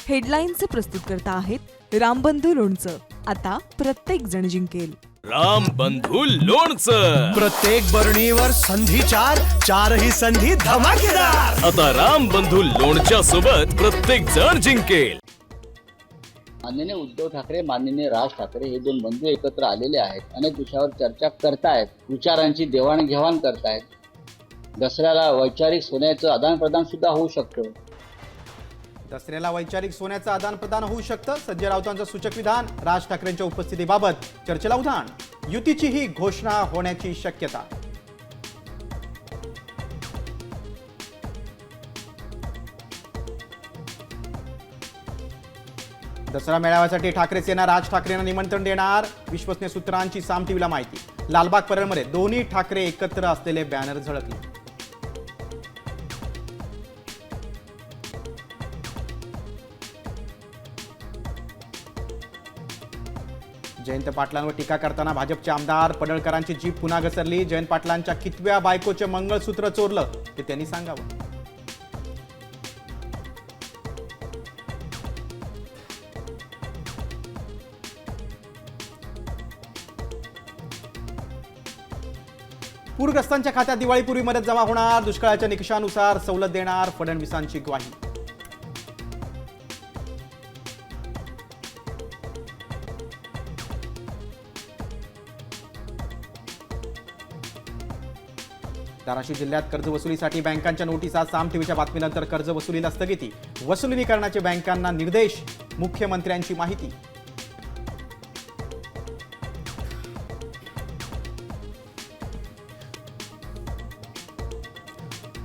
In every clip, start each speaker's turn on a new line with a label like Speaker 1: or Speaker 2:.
Speaker 1: हेडलाईनचे प्रस्तुतकर्ता आहेत रामबंधू लोणचं. आता प्रत्येक जण जिंकेल.
Speaker 2: रामबंधू लोणचं.
Speaker 3: प्रत्येक बरणीवर संधी चार, चारही संधी धमाकेदार.
Speaker 2: आता रामबंधू लोणच्या सोबत प्रत्येक जण जिंकेल.
Speaker 4: माननीय उद्धव ठाकरे, माननीय राज ठाकरे हे दोन बंधू एकत्र आलेले आहेत. अनेक विषयावर चर्चा करतायत, विचारांची देवाणघेवाण करतायत. दसऱ्याला वैचारिक सोन्याचं आदानप्रदान सुद्धा होऊ शकतं.
Speaker 5: दसऱ्याला वैचारिक सोन्याचं आदान प्रदान होऊ शकतं. संजय राऊतांचं सूचक विधान. राज ठाकरेंच्या उपस्थितीबाबत चर्चेला उधाण. युतीची ही घोषणा होण्याची शक्यता. दसरा मेळाव्यासाठी ठाकरे सेना राज ठाकरेंना निमंत्रण देणार. विश्वसनीय सूत्रांची साम टीव्हीला माहिती. लालबाग परळमध्ये दोन्ही ठाकरे एकत्र असलेले बॅनर झळकले. जयंत पाटलांवर टीका करताना भाजपचे आमदार पडळकरांची जीभ पुन्हा घसरली. जयंत पाटलांच्या कितव्या बायकोचे मंगळसूत्र चोरलं ते त्यांनी सांगावं. पूरग्रस्तांच्या खात्यात दिवाळीपूर्वी मदत जमा होणार. दुष्काळाच्या निकषानुसार सवलत देणार फडणवीसांची ग्वाही. धाराशिव जिल्ह्यात कर्जवसुलीसाठी बँकांच्या नोटिसा. साम टीव्हीच्या बातमीनंतर कर्जवसुलीला स्थगिती. वसुलीकरणाचे बँकांना निर्देश. मुख्यमंत्र्यांची माहिती.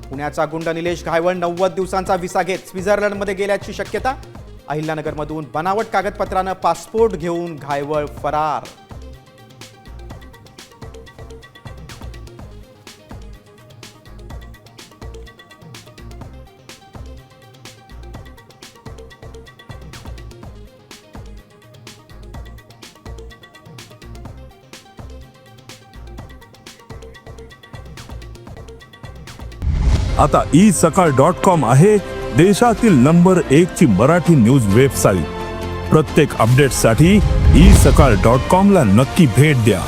Speaker 5: पुण्याचा गुंड निलेश घायवळ 90 दिवसांचा व्हिसा घेत स्वित्झर्लंडमध्ये गेल्याची शक्यता. अहिल्यानगरमधून बनावट कागदपत्रानं पासपोर्ट घेऊन घायवळ फरार.
Speaker 6: आता isakal.com आहे देशातील नंबर 1 ची मराठी न्यूज वेबसाईट. प्रत्येक अपडेटसाठी isakal.com ला नक्की भेट द्या.